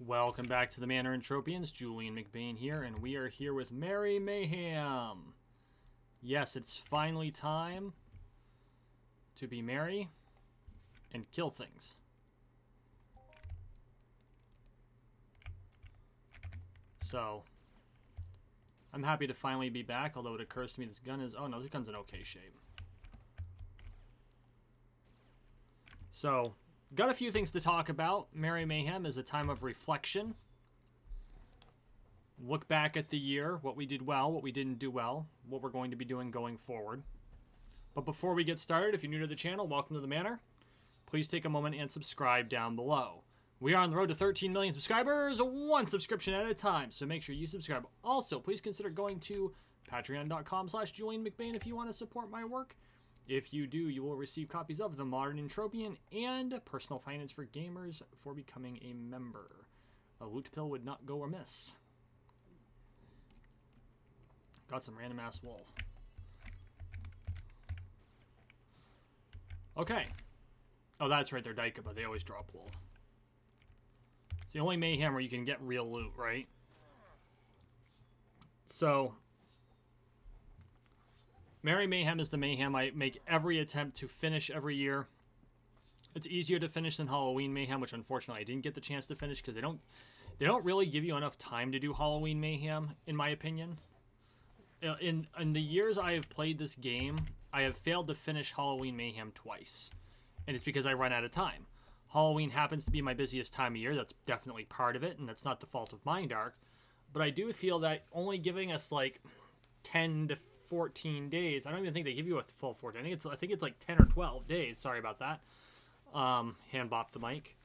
Welcome back to the Manor Entropians. Julian McBain here, and we are here with Merry Mayhem. Yes, it's finally time to be merry and kill things. So, I'm happy to finally be back, although it occurs to me this gun is... Oh no, this gun's in okay shape. So, got a few things to talk about. Merry Mayhem is a time of reflection. Look back at the year, what we did well, what we didn't do well, what we're going to be doing going forward. But before we get started, if you're new to the channel, welcome to the Manor. Please take a moment and subscribe down below. We are on the road to 13 million subscribers, one subscription at a time, so make sure you subscribe. Also, please consider going to patreon.com/JulianMcBain if you want to support my work. If you do, you will receive copies of The Modern Entropian and Personal Finance for Gamers for becoming a member. A loot pill would not go amiss. Got some random ass wool. Okay. Oh, that's right, they're Daika, but they always drop wool. It's the only Mayhem where you can get real loot, right? So, Merry Mayhem is the Mayhem I make every attempt to finish every year. It's easier to finish than Halloween Mayhem, which unfortunately I didn't get the chance to finish because they don't really give you enough time to do Halloween Mayhem, in my opinion. In the years I have played this game, I have failed to finish Halloween Mayhem twice. And it's because I run out of time. Halloween happens to be my busiest time of year. That's definitely part of it, and that's not the fault of Mindark. But I do feel that only giving us like 10 to 14 days. I don't even think they give you a full 14. I think it's like 10 or 12 days. Sorry about that. Hand bop the mic.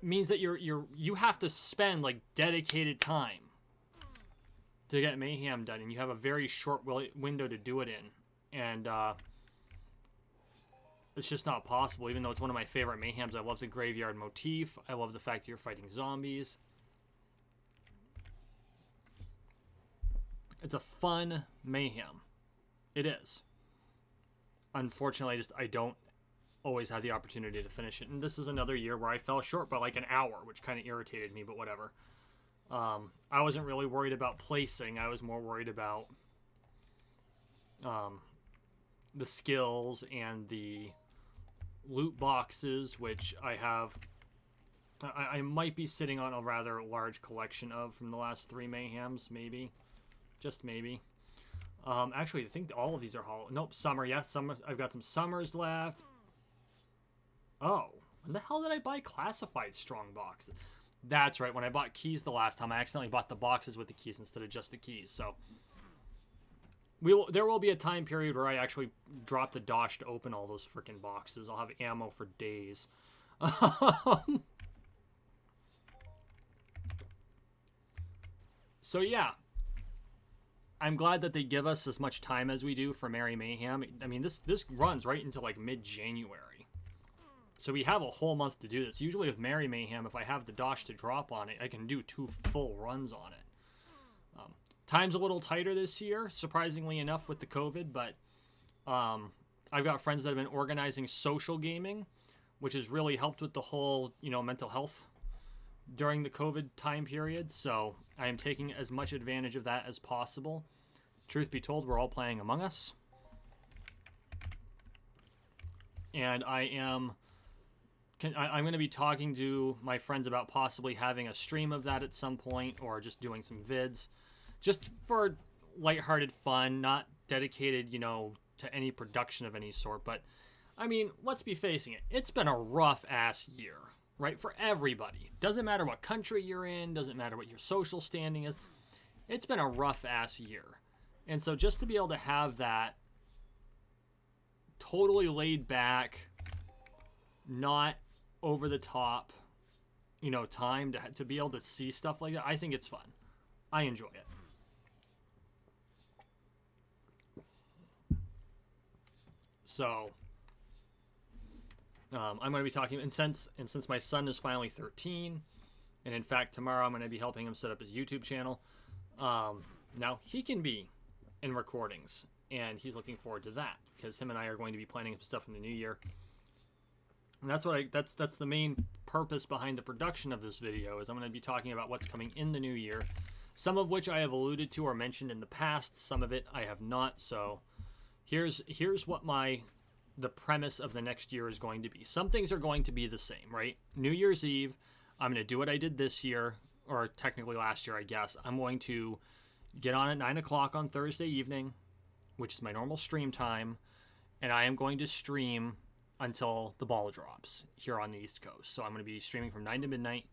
Means that you have to spend like dedicated time to get Mayhem done, and you have a very short window to do it in, and it's just not possible. Even though it's one of my favorite Mayhems, I love the graveyard motif. I love the fact that you're fighting zombies. It's a fun Mayhem. It is. Unfortunately, I don't always have the opportunity to finish it. And this is another year where I fell short by like an hour, which kind of irritated me, but whatever. I wasn't really worried about placing. I was more worried about the skills and the loot boxes, which I have... I might be sitting on a rather large collection of from the last 3 Mayhems, maybe. Just maybe. Actually, I think all of these are hollow. Nope, summer. Yes, summer. I've got some summers left. Oh, when the hell did I buy classified strong boxes? That's right. When I bought keys the last time, I accidentally bought the boxes with the keys instead of just the keys. So there will be a time period where I actually drop the dosh to open all those freaking boxes. I'll have ammo for days. So yeah. I'm glad that they give us as much time as we do for Merry Mayhem. I mean, this runs right into like mid-January. So we have a whole month to do this. Usually with Merry Mayhem, if I have the dosh to drop on it, I can do 2 full runs on it. Time's a little tighter this year, surprisingly enough, with the COVID, but I've got friends that have been organizing social gaming, which has really helped with the whole, mental health during the COVID time period, so I am taking as much advantage of that as possible. Truth be told, we're all playing Among Us. And I'm going to be talking to my friends about possibly having a stream of that at some point, or just doing some vids. Just for lighthearted fun, not dedicated, to any production of any sort. But, I mean, let's be facing it. It's been a rough-ass year. Right? For everybody. Doesn't matter what country you're in. Doesn't matter what your social standing is. It's been a rough-ass year. And so just to be able to have that totally laid back, not over the top, time to be able to see stuff like that, I think it's fun. I enjoy it. So... I'm going to be talking, and since my son is finally 13, and in fact tomorrow I'm going to be helping him set up his YouTube channel. Now he can be in recordings, and he's looking forward to that because him and I are going to be planning some stuff in the new year. And that's the main purpose behind the production of this video is I'm going to be talking about what's coming in the new year, some of which I have alluded to or mentioned in the past, some of it I have not. So here's what the premise of the next year is going to be. Some things are going to be the same, right? New Year's Eve, I'm going to do what I did this year, or technically last year, I guess. I'm going to get on at 9 o'clock on Thursday evening, which is my normal stream time, and I am going to stream until the ball drops here on the East Coast. So I'm going to be streaming from 9 to midnight.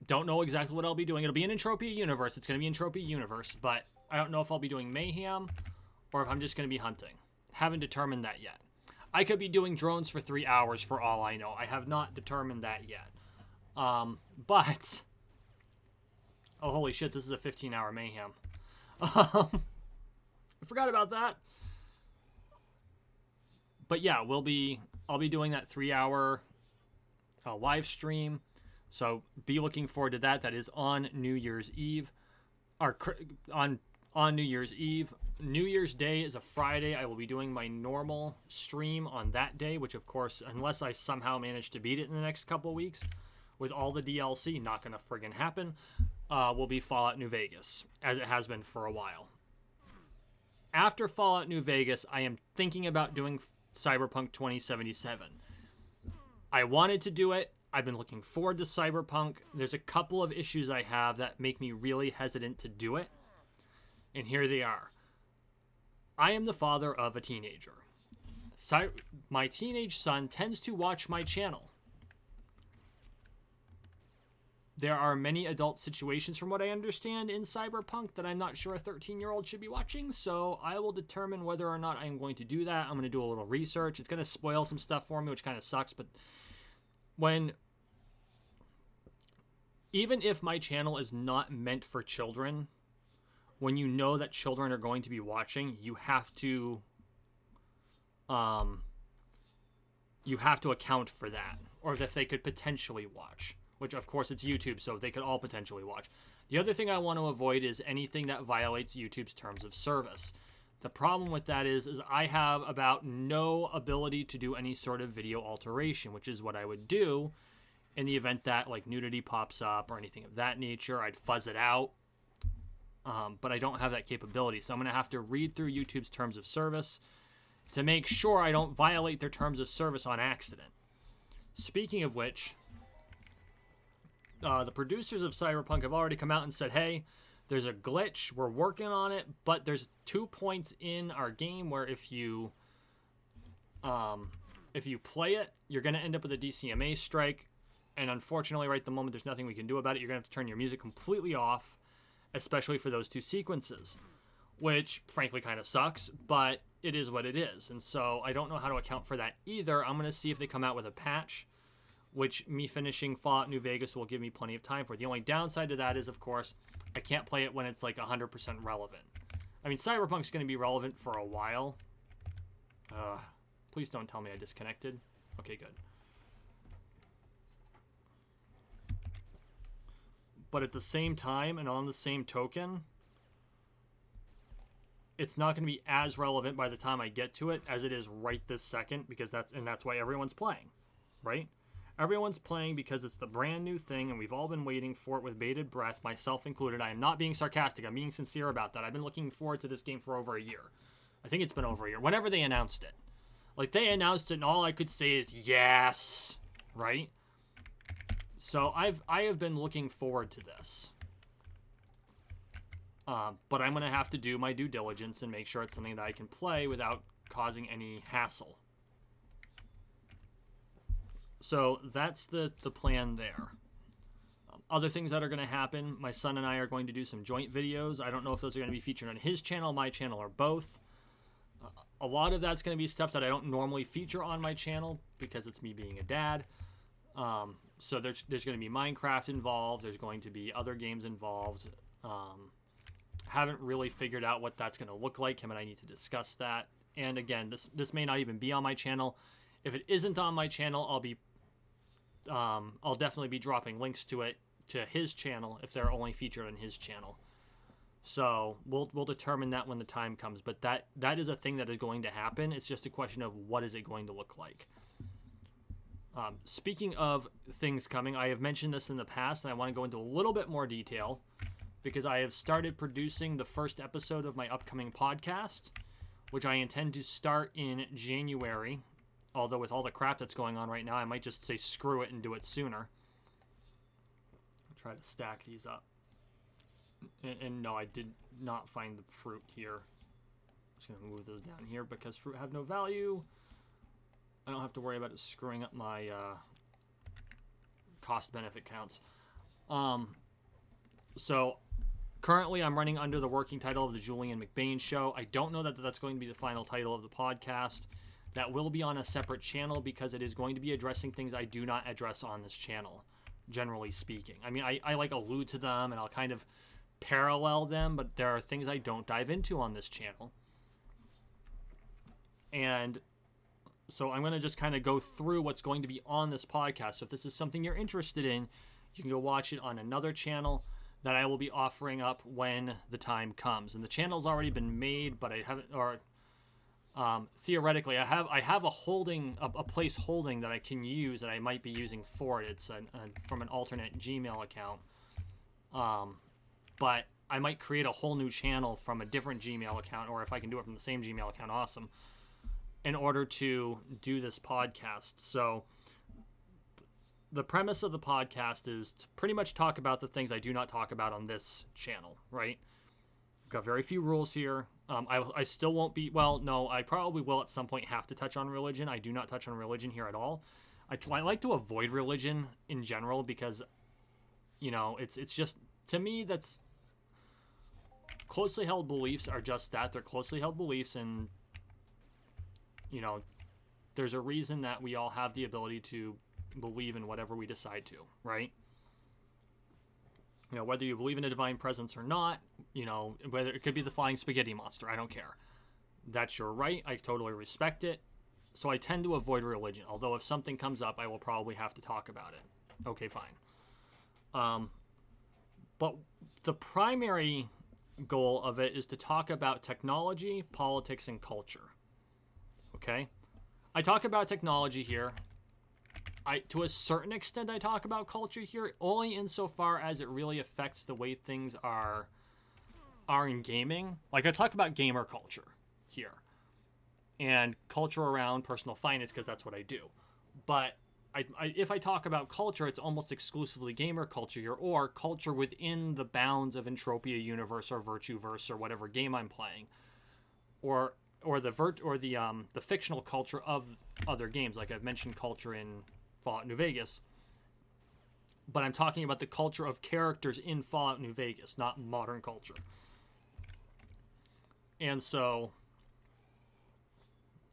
Don't know exactly what I'll be doing. It'll be an Entropia universe. It's going to be Entropia universe, but I don't know if I'll be doing Mayhem or if I'm just going to be hunting. Haven't determined that yet. I could be doing drones for 3 hours for all I know. I have not determined that yet. But oh, holy shit, this is a 15-hour Mayhem. I forgot about that. But yeah, I'll be doing that 3-hour live stream. So be looking forward to that. That is on New Year's Eve. Or on New Year's Eve. New Year's Day is a Friday. I will be doing my normal stream on that day, which of course, unless I somehow manage to beat it in the next couple of weeks with all the DLC, not gonna friggin' happen, will be Fallout New Vegas, as it has been for a while. After Fallout New Vegas, I am thinking about doing Cyberpunk 2077. I wanted to do it. I've been looking forward to Cyberpunk. There's a couple of issues I have that make me really hesitant to do it. And here they are. I am the father of a teenager. My teenage son tends to watch my channel. There are many adult situations, from what I understand, in Cyberpunk that I'm not sure a 13-year-old should be watching, so I will determine whether or not I'm going to do that. I'm going to do a little research. It's going to spoil some stuff for me, which kind of sucks, but even if my channel is not meant for children, when you know that children are going to be watching, you have to account for that, or that they could potentially watch. Which, of course, it's YouTube, so they could all potentially watch. The other thing I want to avoid is anything that violates YouTube's terms of service. The problem with that is I have about no ability to do any sort of video alteration, which is what I would do in the event that like nudity pops up or anything of that nature. I'd fuzz it out, but I don't have that capability. So I'm going to have to read through YouTube's terms of service to make sure I don't violate their terms of service on accident. Speaking of which, the producers of Cyberpunk have already come out and said, hey, there's a glitch, we're working on it, but there's 2 points in our game where if you play it, you're going to end up with a DCMA strike, and unfortunately right at the moment there's nothing we can do about it. You're going to have to turn your music completely off, especially for those 2 sequences, which frankly kind of sucks, but it is what it is. And so I don't know how to account for that either. I'm going to see if they come out with a patch, which me finishing Fallout New Vegas will give me plenty of time for. The only downside to that is, of course, I can't play it when it's like 100% relevant. I mean, Cyberpunk's going to be relevant for a while. Please don't tell me I disconnected. Okay, good. But at the same time, and on the same token, it's not going to be as relevant by the time I get to it as it is right this second, because that's why everyone's playing, right? Everyone's playing because it's the brand new thing, and we've all been waiting for it with bated breath, myself included. I am not being sarcastic. I'm being sincere about that. I've been looking forward to this game for over a year. I think it's been over a year. Whenever they announced it. Like, they announced it, and all I could say is, yes, right? So I have been looking forward to this. But I'm going to have to do my due diligence and make sure it's something that I can play without causing any hassle. So that's the plan there. Other things that are going to happen, my son and I are going to do some joint videos. I don't know if those are going to be featured on his channel, my channel, or both. A lot of that's going to be stuff that I don't normally feature on my channel because it's me being a dad. So there's going to be Minecraft involved. There's going to be other games involved. Haven't really figured out what that's going to look like. Him and I need to discuss that. And again, this may not even be on my channel. If it isn't on my channel, I'll definitely be dropping links to it to his channel if they're only featured on his channel. So we'll determine that when the time comes. But that is a thing that is going to happen. It's just a question of what is it going to look like. Speaking of things coming, I have mentioned this in the past, and I want to go into a little bit more detail because I have started producing the first episode of my upcoming podcast, which I intend to start in January. Although with all the crap that's going on right now, I might just say screw it and do it sooner. I'll try to stack these up. And no, I did not find the fruit here. I'm just going to move those down here because fruit have no value. I don't have to worry about it screwing up my cost-benefit counts. So currently I'm running under the working title of the Julian McBain Show. I don't know that that's going to be the final title of the podcast. That will be on a separate channel because it is going to be addressing things I do not address on this channel, generally speaking. I mean, I like allude to them and I'll kind of parallel them, but there are things I don't dive into on this channel. And so I'm going to just kind of go through what's going to be on this podcast. So if this is something you're interested in, you can go watch it on another channel that I will be offering up when the time comes. And the channel's already been made, but I haven't, or theoretically, I have a place holding that I can use that I might be using for it. It's from an alternate Gmail account. But I might create a whole new channel from a different Gmail account, or if I can do it from the same Gmail account, awesome, in order to do this podcast. So the premise of the podcast is to pretty much talk about the things I do not talk about on this channel, right? I've got very few rules here. I still won't be, well, no, I probably will at some point have to touch on religion. I do not touch on religion here at all. I like to avoid religion in general because, you know, it's just, to me, that's closely held beliefs are just that. They're closely held beliefs, and, you know, there's a reason that we all have the ability to believe in whatever we decide to, right? You know, whether you believe in a divine presence or not, you know, whether it could be the flying spaghetti monster, I don't care. That's your right. I totally respect it. So I tend to avoid religion. Although if something comes up, I will probably have to talk about it. Okay, fine. But the primary goal of it is to talk about technology, politics, and culture. Okay? I talk about technology here. To a certain extent, I talk about culture here, only insofar as it really affects the way things are in gaming. Like, I talk about gamer culture here, and culture around personal finance, because that's what I do. But if I talk about culture, it's almost exclusively gamer culture here, or culture within the bounds of Entropia universe or Virtueverse or whatever game I'm playing, or the fictional culture of other games. Like I've mentioned culture in Fallout New Vegas, but I'm talking about the culture of characters in Fallout New Vegas, not modern culture. And so,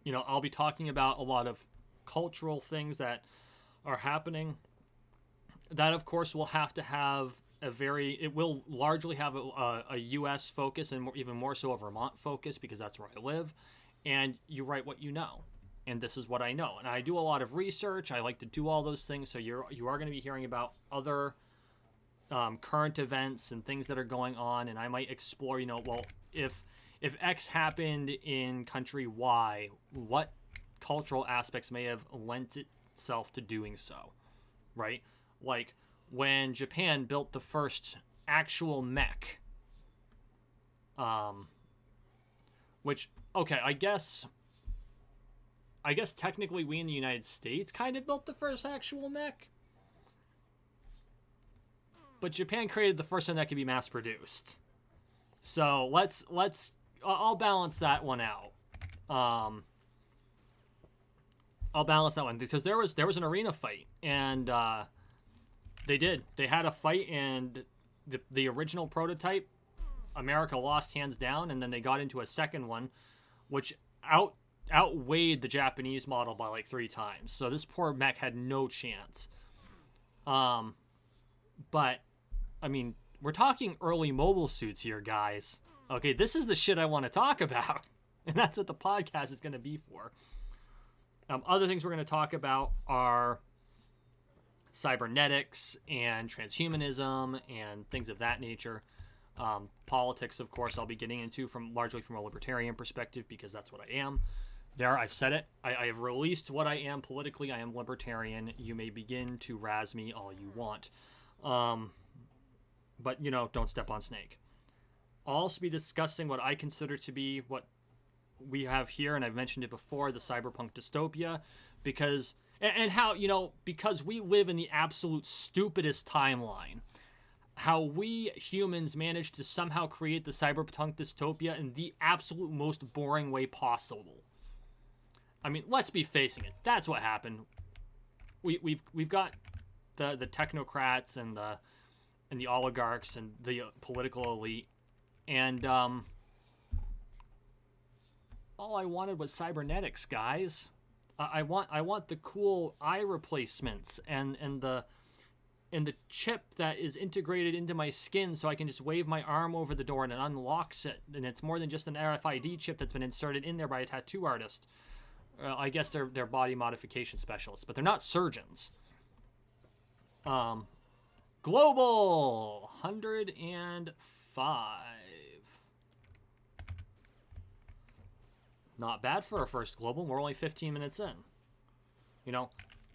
you know, I'll be talking about a lot of cultural things that are happening. That, of course, will have to have it will largely have a U.S. focus, and even more so a Vermont focus, because that's where I live. And you write what you know. And this is what I know. And I do a lot of research. I like to do all those things. So you are going to be hearing about other current events and things that are going on. And I might explore, you know, well, if X happened in country Y, what cultural aspects may have lent itself to doing so, right? Like when Japan built the first actual mech, which, okay, I guess technically we in the United States kind of built the first actual mech. But Japan created the first one that could be mass produced. So I'll balance that one out. I'll balance that one because there was an arena fight, and they had a fight, and the original prototype, America lost hands down, and then they got into a second one, which outweighed the Japanese model by like 3 times. So this poor mech had no chance. But I mean, we're talking early mobile suits here, guys. Okay, this is the shit I want to talk about, and that's what the podcast is going to be for. Other things we're going to talk about are cybernetics and transhumanism and things of that nature. Politics, of course, I'll be getting into largely from a libertarian perspective, because that's what I am. I've said it. I have released what I am politically. I am libertarian. You may begin to razz me all you want. But, don't step on snake. I'll also be discussing what I consider to be what we have here, and I've mentioned it before, the cyberpunk dystopia, because we live in the absolute stupidest timeline. How we humans managed to somehow create the cyberpunk dystopia in the absolute most boring way possible. I mean, let's be facing it. That's what happened. We've got the technocrats and the oligarchs and the political elite, and all I wanted was cybernetics, guys. I want the cool eye replacements and the chip that is integrated into my skin, so I can just wave my arm over the door and it unlocks it. And it's more than just an RFID chip that's been inserted in there by a tattoo artist. I guess they're body modification specialists, but they're not surgeons. Global 105. Not bad for our first global. We're only 15 minutes in.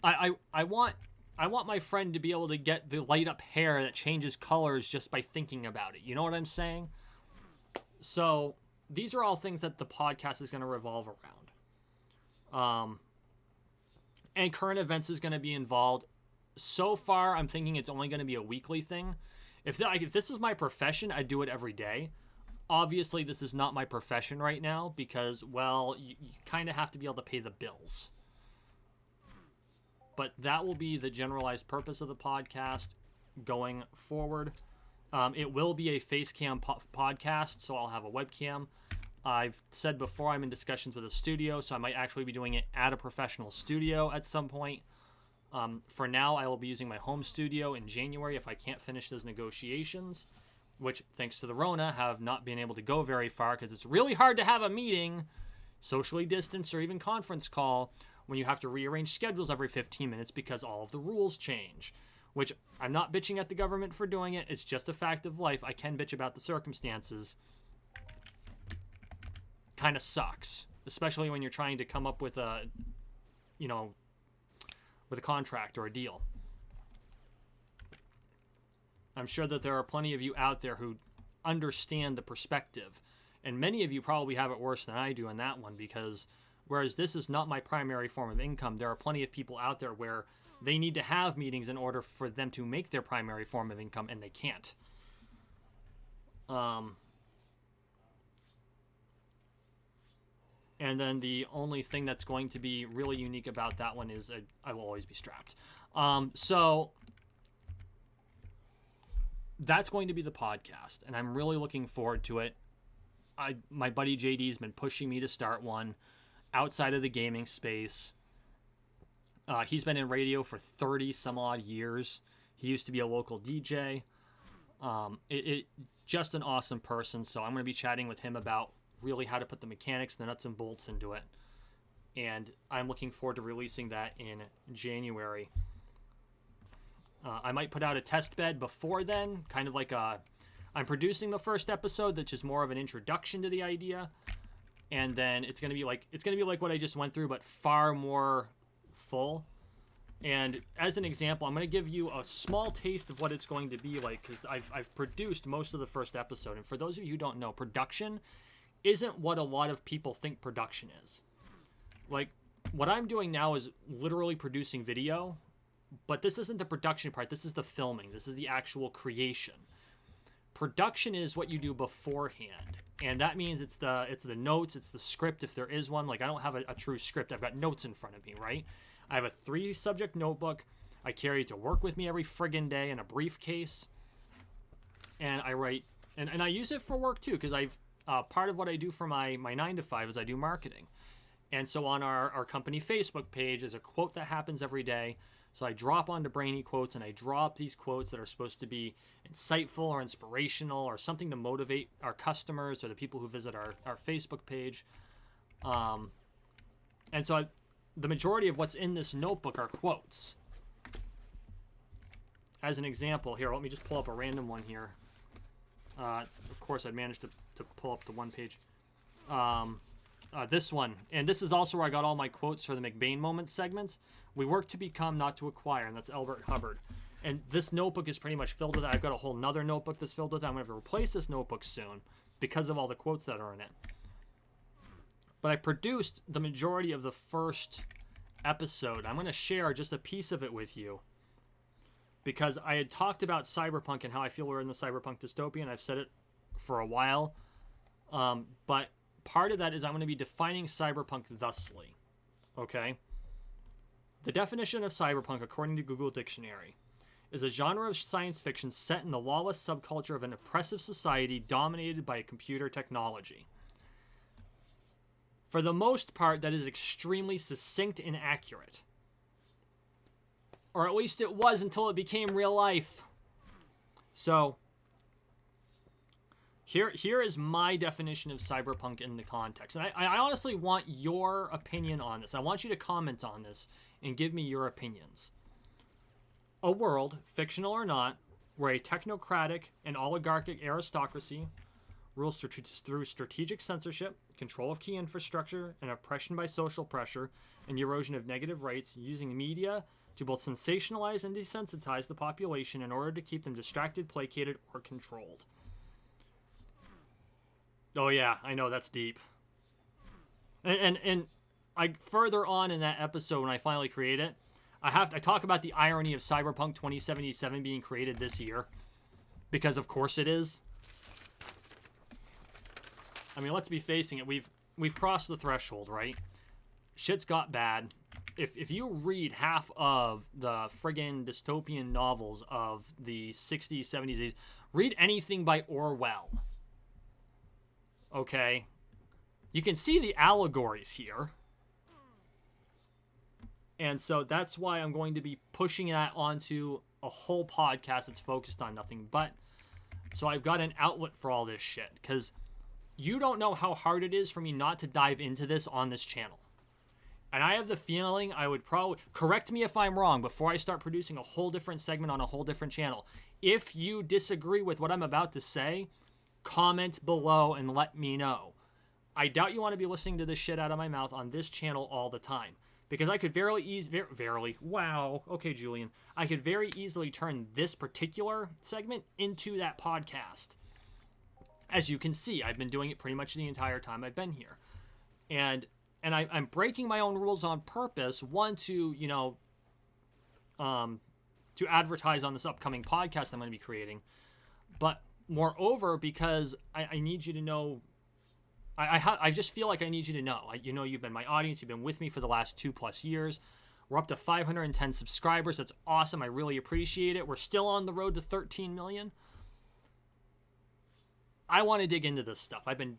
I want my friend to be able to get the light up hair that changes colors just by thinking about it. You know what I'm saying? So these are all things that the podcast is going to revolve around. And current events is going to be involved. So far, I'm thinking it's only going to be a weekly thing. If this is my profession, I'd do it every day. Obviously, this is not my profession right now because, well, you kind of have to be able to pay the bills. But that will be the generalized purpose of the podcast going forward. It will be a face cam podcast, so I'll have a webcam. I've said before I'm in discussions with a studio, so I might actually be doing it at a professional studio at some point. For now, I will be using my home studio in January if I can't finish those negotiations, which, thanks to the Rona, have not been able to go very far because it's really hard to have a meeting, socially distanced or even conference call, when you have to rearrange schedules every 15 minutes because all of the rules change, which I'm not bitching at the government for doing it. It's just a fact of life. I can bitch about the circumstances. Kind of sucks, especially when you're trying to come up with a contract or a deal. I'm sure that there are plenty of you out there who understand the perspective, and many of you probably have it worse than I do in that one, because whereas this is not my primary form of income, there are plenty of people out there where they need to have meetings in order for them to make their primary form of income, and they can't. And then the only thing that's going to be really unique about that one is I will always be strapped. So that's going to be the podcast, and I'm really looking forward to it. My buddy JD's been pushing me to start one outside of the gaming space. He's been in radio for 30 some odd years. He used to be a local DJ. Just an awesome person. So I'm going to be chatting with him about really how to put the mechanics, the nuts and bolts into it. And I'm looking forward to releasing that in January. I might put out a test bed before then, kind of like I'm producing the first episode that's just more of an introduction to the idea. And then it's gonna be like what I just went through, but far more full. And as an example, I'm gonna give you a small taste of what it's going to be like, because I've produced most of the first episode. And for those of you who don't know, production isn't what a lot of people think production is. Like, what I'm doing now is literally producing video, but this isn't the production part. This is the filming. This is the actual creation. Production is what you do beforehand, and that means it's the notes, it's the script if there is one. Like, I don't have a true script. I've got notes in front of me, right? I have a 3-subject notebook. I carry it to work with me every friggin' day in a briefcase, and I write, and I use it for work too, because I've part of what I do for my 9 to 5 is I do marketing. And so on our company Facebook page is a quote that happens every day. So I drop onto Brainy Quotes, and I draw up these quotes that are supposed to be insightful or inspirational or something to motivate our customers or the people who visit our Facebook page. And so the majority of what's in this notebook are quotes. As an example, here, let me just pull up a random one here. Of course, I managed to pull up the one page. This one, and this is also where I got all my quotes for the McBain Moments segments. We work to become, not to acquire, and that's Albert Hubbard. And this notebook is pretty much filled with it. I've got a whole nother notebook that's filled with it. I'm going to have to replace this notebook soon because of all the quotes that are in it. But I produced the majority of the first episode. I'm going to share just a piece of it with you because I had talked about Cyberpunk and how I feel we're in the Cyberpunk dystopia, and I've said it for a while. But part of that is I'm going to be defining Cyberpunk thusly. Okay? The definition of Cyberpunk, according to Google Dictionary, is a genre of science fiction set in the lawless subculture of an oppressive society dominated by computer technology. For the most part, that is extremely succinct and accurate. Or at least it was until it became real life. So, here is my definition of Cyberpunk in the context. And I honestly want your opinion on this. I want you to comment on this and give me your opinions. A world, fictional or not, where a technocratic and oligarchic aristocracy rules through strategic censorship, control of key infrastructure, and oppression by social pressure, and the erosion of negative rights, using media to both sensationalize and desensitize the population in order to keep them distracted, placated, or controlled. Oh yeah, I know, that's deep. And I further on in that episode when I finally create it, I talk about the irony of Cyberpunk 2077 being created this year. Because of course it is. I mean, let's be facing it. We've crossed the threshold, right? Shit's got bad. If you read half of the friggin' dystopian novels of the 60s, 70s, 80s, read anything by Orwell. Okay? You can see the allegories here. And so that's why I'm going to be pushing that onto a whole podcast that's focused on nothing but. So I've got an outlet for all this shit. Because you don't know how hard it is for me not to dive into this on this channel. And I have the feeling I would probably... Correct me if I'm wrong before I start producing a whole different segment on a whole different channel. If you disagree with what I'm about to say, comment below and let me know. I doubt you want to be listening to this shit out of my mouth on this channel all the time. Because I could wow, okay, Julian. I could very easily turn this particular segment into that podcast. As you can see, I've been doing it pretty much the entire time I've been here. And I'm breaking my own rules on purpose. One, to, to advertise on this upcoming podcast I'm going to be creating. But moreover, because I need you to know... I just feel like I need you to know. You've been my audience. You've been with me for the last 2+ years. We're up to 510 subscribers. That's awesome. I really appreciate it. We're still on the road to 13 million. I want to dig into this stuff. I've been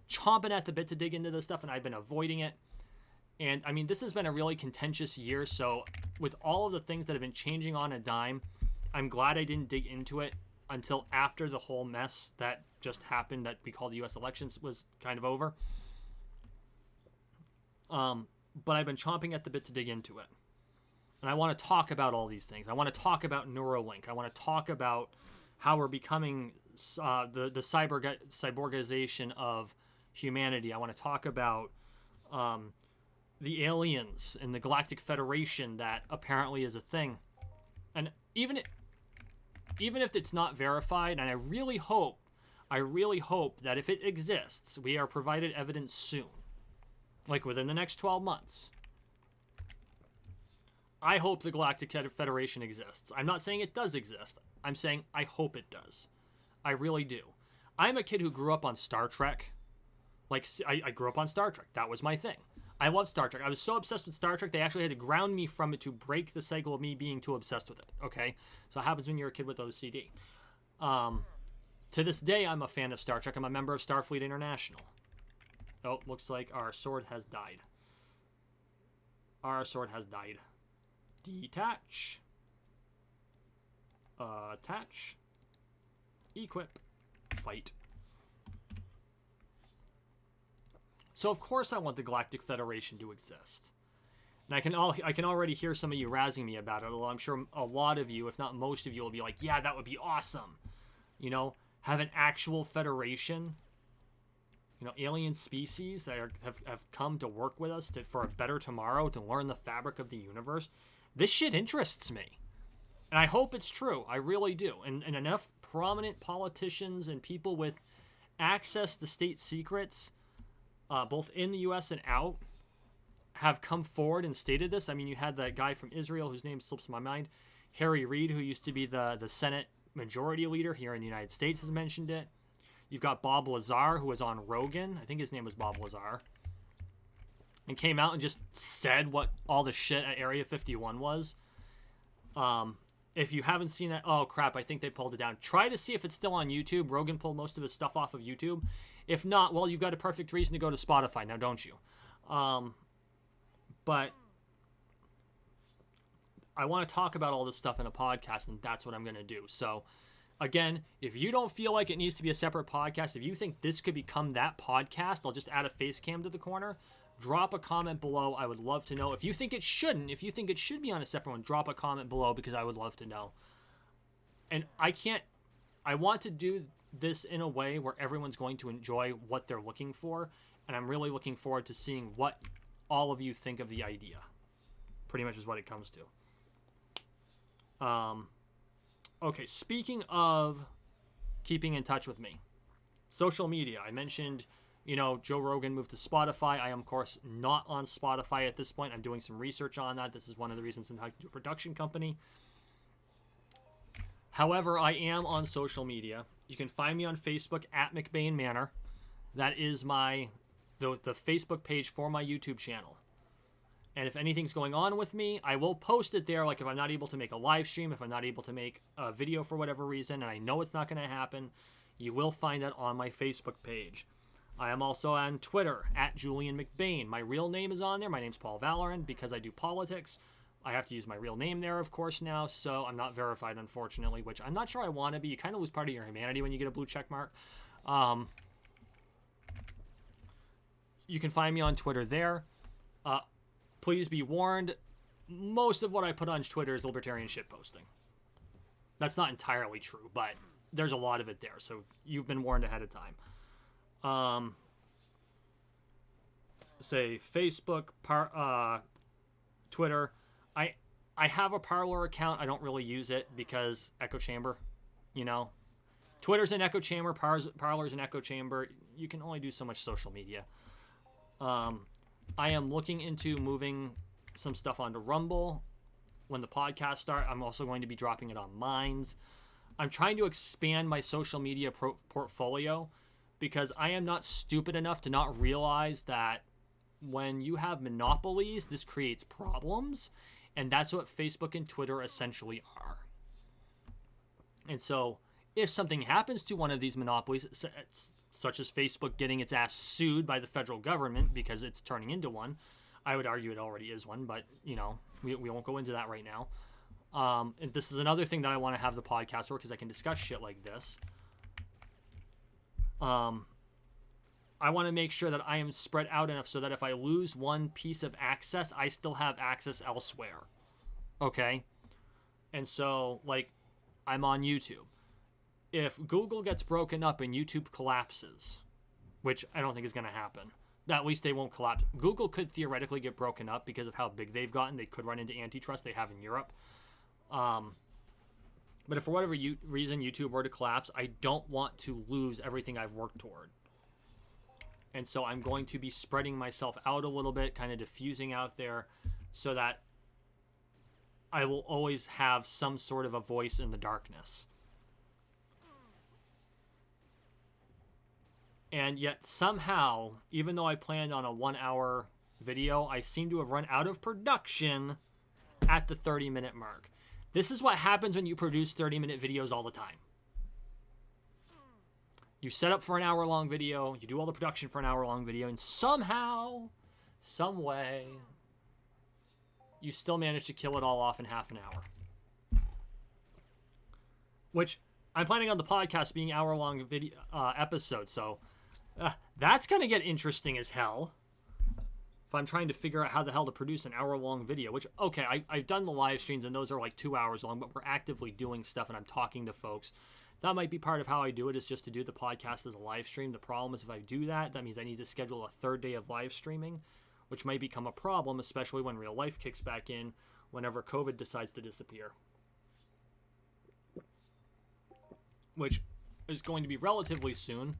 chomping at the bit to dig into this stuff, and I've been avoiding it. And, I mean, this has been a really contentious year. So, with all of the things that have been changing on a dime, I'm glad I didn't dig into it until after the whole mess that just happened that we call the U.S. elections was kind of over. But I've been chomping at the bit to dig into it. And I want to talk about all these things. I want to talk about Neuralink. I want to talk about how we're becoming the cyborgization of humanity. I want to talk about the aliens and the Galactic Federation that apparently is a thing. And even if it's not verified, and I really hope that if it exists, we are provided evidence soon. Like within the next 12 months. I hope the Galactic Federation exists. I'm not saying it does exist. I'm saying I hope it does. I really do. I'm a kid who grew up on Star Trek. Like, I grew up on Star Trek. That was my thing. I love Star Trek. I was so obsessed with Star Trek, they actually had to ground me from it to break the cycle of me being too obsessed with it, okay? So it happens when you're a kid with OCD. To this day, I'm a fan of Star Trek. I'm a member of Starfleet International. Oh, looks like our sword has died. Our sword has died. Detach. Attach. Equip. Fight. So of course I want the Galactic Federation to exist. And I can already hear some of you razzing me about it, although I'm sure a lot of you, if not most of you, will be like, yeah, that would be awesome. Have an actual federation alien species that have come to work with us for a better tomorrow, to learn the fabric of the universe. This shit interests me. And I hope it's true. I really do. And enough prominent politicians and people with access to state secrets, both in the U.S. and out, have come forward and stated this. I mean, you had that guy from Israel whose name slips my mind, Harry Reid, who used to be the Senate Majority Leader here in the United States, has mentioned it. You've got Bob Lazar, who was on Rogan. I think his name was Bob Lazar. And came out and just said what all the shit at Area 51 was. If you haven't seen that, oh crap, I think they pulled it down. Try to see if it's still on YouTube. Rogan pulled most of his stuff off of YouTube. If not, well, you've got a perfect reason to go to Spotify now, don't you? But I want to talk about all this stuff in a podcast, and that's what I'm going to do. So, again, if you don't feel like it needs to be a separate podcast, if you think this could become that podcast, I'll just add a face cam to the corner. Drop a comment below. I would love to know. If you think it shouldn't, if you think it should be on a separate one, drop a comment below, because I would love to know. And I want to do this in a way where everyone's going to enjoy what they're looking for, and I'm really looking forward to seeing what all of you think of the idea. Pretty much is what it comes to. Okay, speaking of keeping in touch with me, social media. I mentioned, Joe Rogan moved to Spotify. I am, of course, not on Spotify at this point. I'm doing some research on that. This is one of the reasons I'm talking to a production company. However, I am on social media. You can find me on Facebook at McBain Manor. That is the Facebook page for my YouTube channel. And if anything's going on with me, I will post it there. Like if I'm not able to make a live stream, if I'm not able to make a video for whatever reason, and I know it's not going to happen, you will find that on my Facebook page. I am also on Twitter at Julian McBain. My real name is on there. My name's Paul Valorant. Because I do politics, I have to use my real name there, of course, now. So I'm not verified, unfortunately, which I'm not sure I want to be. You kind of lose part of your humanity when you get a blue check mark. You can find me on Twitter there. Please be warned, most of what I put on Twitter is libertarian shitposting. That's not entirely true, but there's a lot of it there, so you've been warned ahead of time. Say Facebook, Twitter. I have a Parler account. I don't really use it because echo chamber, Twitter's an echo chamber, Parler's an echo chamber. You can only do so much social media. I am looking into moving some stuff onto Rumble when the podcast starts. I'm also going to be dropping it on Minds. I'm trying to expand my social media portfolio because I am not stupid enough to not realize that when you have monopolies, this creates problems. And that's what Facebook and Twitter essentially are. And so if something happens to one of these monopolies, such as Facebook getting its ass sued by the federal government because it's turning into one, I would argue it already is one, but, we won't go into that right now. And this is another thing that I want to have the podcast for because I can discuss shit like this. I want to make sure that I am spread out enough so that if I lose one piece of access, I still have access elsewhere. Okay? And so, I'm on YouTube. If Google gets broken up and YouTube collapses, which I don't think is going to happen, at least they won't collapse. Google could theoretically get broken up because of how big they've gotten. They could run into antitrust they have in Europe. But if for whatever reason YouTube were to collapse, I don't want to lose everything I've worked toward. And so I'm going to be spreading myself out a little bit, kind of diffusing out there so that I will always have some sort of a voice in the darkness. And yet somehow, even though I planned on a 1-hour video, I seem to have run out of production at the 30-minute mark. This is what happens when you produce 30-minute videos all the time. You set up for an hour-long video, you do all the production for an hour-long video, and somehow, some way, you still manage to kill it all off in half an hour. Which, I'm planning on the podcast being hour-long video episodes, so that's going to get interesting as hell. If I'm trying to figure out how the hell to produce an hour-long video, which, okay, I've done the live streams, and those are 2 hours long, but we're actively doing stuff, and I'm talking to folks. that might be part of how I do it, is just to do the podcast as a live stream. The problem is if I do that, that means I need to schedule a third day of live streaming, which might become a problem, especially when real life kicks back in whenever COVID decides to disappear. Which is going to be relatively soon,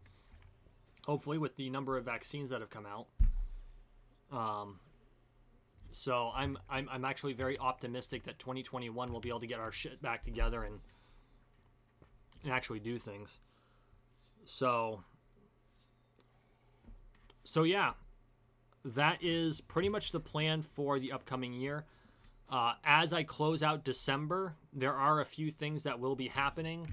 hopefully, with the number of vaccines that have come out. So I'm actually very optimistic that 2021 will be able to get our shit back together and actually do things. So yeah, that is pretty much the plan for the upcoming year. As I close out December, there are a few things that will be happening.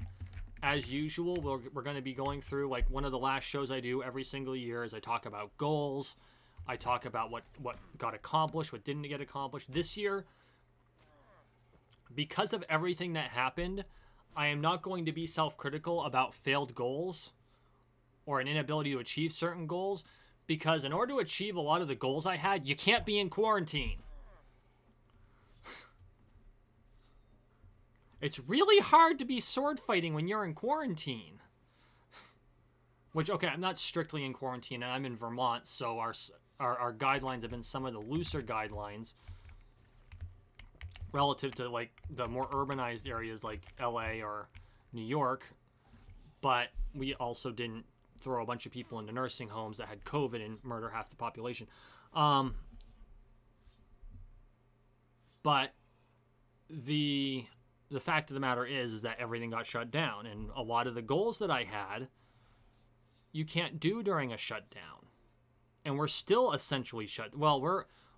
As usual, we're going to be going through, like, one of the last shows I do every single year is I talk about goals. I talk about what got accomplished, what didn't get accomplished. This year, because of everything that happened, I am not going to be self-critical about failed goals or an inability to achieve certain goals, because in order to achieve a lot of the goals I had, you can't be in quarantine. It's really hard to be sword fighting when you're in quarantine. Which, okay, I'm not strictly in quarantine. I'm in Vermont, so our guidelines have been some of the looser guidelines relative to, like, the more urbanized areas like LA or New York. But we also didn't throw a bunch of people into nursing homes that had COVID and murder half the population. But the fact of the matter is that everything got shut down, and a lot of the goals that I had, you can't do during a shutdown. And we're still essentially shut. Well,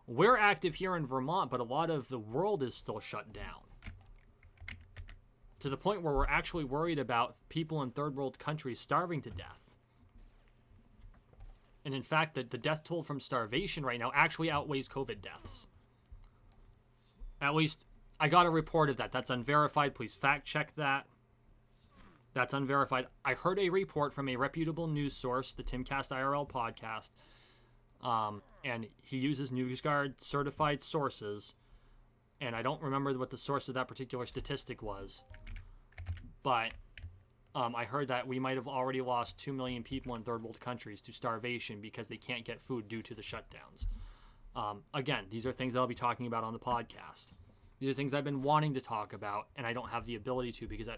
we're active here in Vermont, but a lot of the world is still shut down. To the point where we're actually worried about people in third world countries starving to death. And in fact, the death toll from starvation right now actually outweighs COVID deaths. At least, I got a report of that. That's unverified. Please fact check that. That's unverified. I heard a report from a reputable news source, the Timcast IRL podcast, and he uses NewsGuard certified sources, and I don't remember what the source of that particular statistic was, but I heard that we might have already lost 2 million people in third world countries to starvation because they can't get food due to the shutdowns. Again, these are things that I'll be talking about on the podcast. These are things I've been wanting to talk about, and I don't have the ability to, because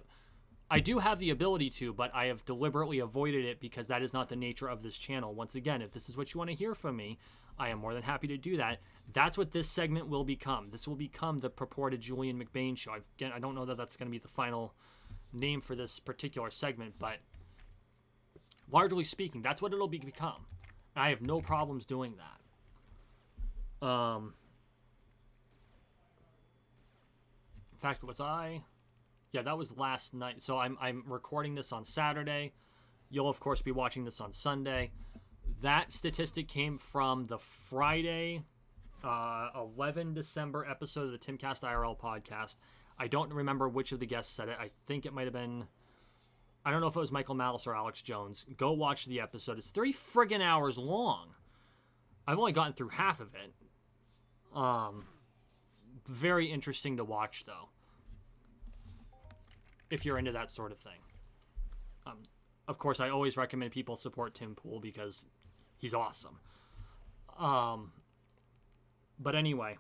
I do have the ability to, but I have deliberately avoided it because that is not the nature of this channel. Once again, if this is what you want to hear from me, I am more than happy to do that. That's what this segment will become. This will become the purported Julian McBain show. Again, I don't know that that's going to be the final name for this particular segment, but largely speaking, that's what it'll become. And I have no problems doing that. In fact, yeah, that was last night. So I'm recording this on Saturday. You'll, of course, be watching this on Sunday. That statistic came from the Friday, 11 December episode of the Timcast IRL podcast. I don't remember which of the guests said it. I think it might have been, I don't know if it was Michael Malice or Alex Jones. Go watch the episode. It's 3 friggin' hours long. I've only gotten through half of it. Very interesting to watch, though, if you're into that sort of thing. Of course, I always recommend people support Tim Pool because he's awesome. But anyway,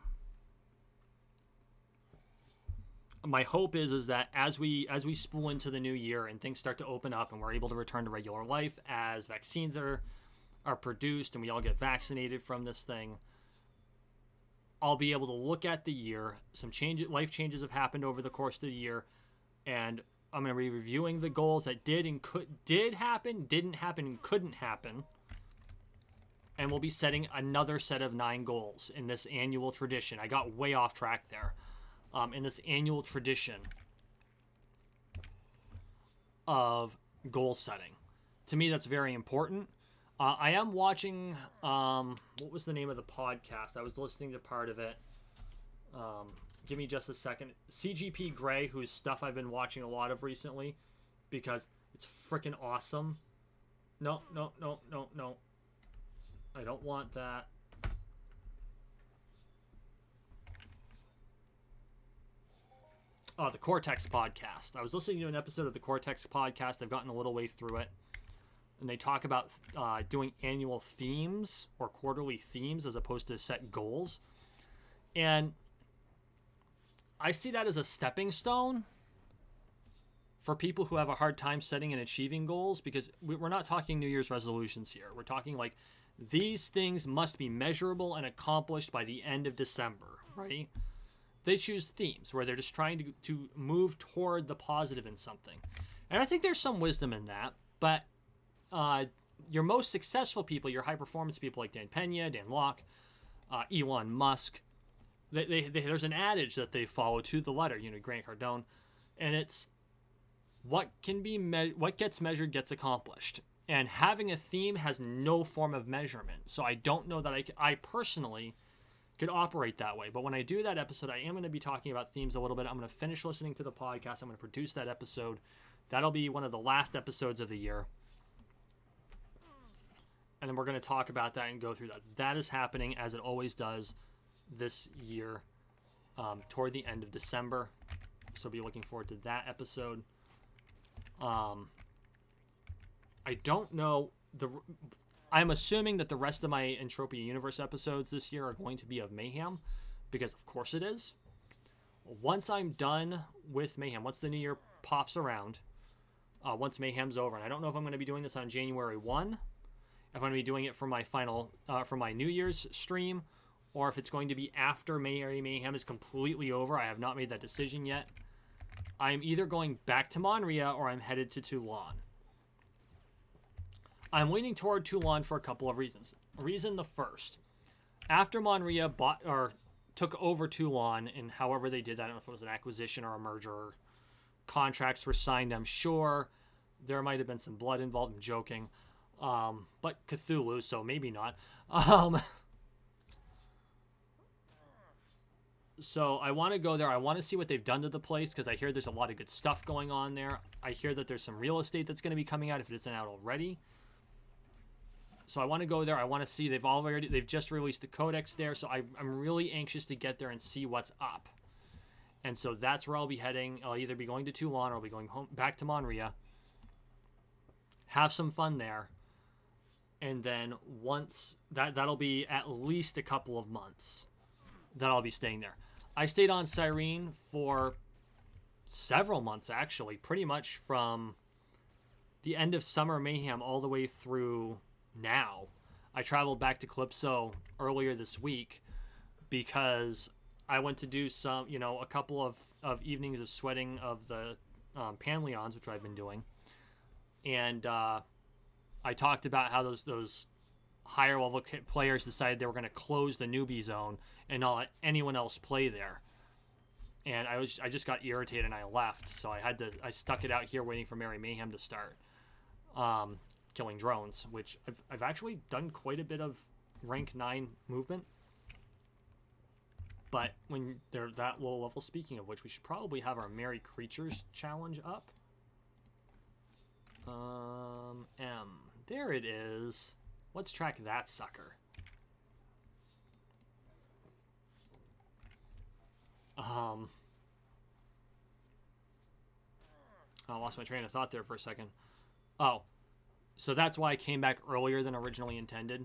my hope is that as we spool into the new year and things start to open up and we're able to return to regular life, as vaccines are produced and we all get vaccinated from this thing, I'll be able to look at the year. Some life changes have happened over the course of the year, and I'm going to be reviewing the goals that did happen, didn't happen, and couldn't happen. And we'll be setting another set of 9 goals in this annual tradition. I got way off track there. In this annual tradition of goal setting. To me, that's very important. I am watching, what was the name of the podcast? I was listening to part of it. Give me just a second. CGP Grey, whose stuff I've been watching a lot of recently because it's freaking awesome. No. I don't want that. the Cortex Podcast. I was listening to an episode of the Cortex Podcast. I've gotten a little way through it. And they talk about doing annual themes or quarterly themes as opposed to set goals. And I see that as a stepping stone for people who have a hard time setting and achieving goals, because we're not talking New Year's resolutions here. We're talking like these things must be measurable and accomplished by the end of December, right? They choose themes where they're just trying to move toward the positive in something. And I think there's some wisdom in that, but your most successful people, your high performance people like Dan Pena, Dan Locke, Elon Musk, there's an adage that they follow to the letter, Grant Cardone, and it's what gets measured gets accomplished. And having a theme has no form of measurement. So I don't know that I personally could operate that way. But when I do that episode, I am going to be talking about themes a little bit. I'm going to finish listening to the podcast. I'm going to produce that episode. That'll be one of the last episodes of the year. And then we're going to talk about that and go through that. That is happening, as it always does, this year toward the end of December. So be looking forward to that episode. I don't know. I'm assuming that the rest of my Entropia Universe episodes this year are going to be of Mayhem, because of course it is. Once I'm done with Mayhem, once the new year pops around, once Mayhem's over, and I don't know if I'm going to be doing this on January 1, if I'm going to be doing it for my final, for my New Year's stream, or if it's going to be after Merry Mayhem is completely over. I have not made that decision yet. I'm either going back to Monria or I'm headed to Toulon. I'm leaning toward Toulon for a couple of reasons. Reason the first, after Monria took over Toulon, and however they did that, I don't know if it was an acquisition or a merger, or contracts were signed, I'm sure. There might have been some blood involved, I'm joking. But Cthulhu, so maybe not. So I want to go there. I want to see what they've done to the place, because I hear there's a lot of good stuff going on there. I hear that there's some real estate that's going to be coming out if it isn't out already. So I want to go there. I want to see they've just released the codex there. So I'm really anxious to get there and see what's up. And so that's where I'll be heading. I'll either be going to Toulon or I'll be going back to Monria. Have some fun there. And then once that'll be at least a couple of months that I'll be staying there. I stayed on Cyrene for several months, actually, pretty much from the end of Summer Mayhem all the way through now. I traveled back to Calypso earlier this week because I went to do some, a couple of evenings of sweating of the Panleons, which I've been doing. And I talked about how those higher level players decided they were going to close the newbie zone and not let anyone else play there. And I just got irritated and I left. So I stuck it out here waiting for Merry Mayhem to start. Killing drones, which I've actually done quite a bit of rank 9 movement. But when they're that low level, speaking of which, we should probably have our Merry Creatures challenge up. There it is. Let's track that sucker. I lost my train of thought there for a second. Oh, so that's why I came back earlier than originally intended.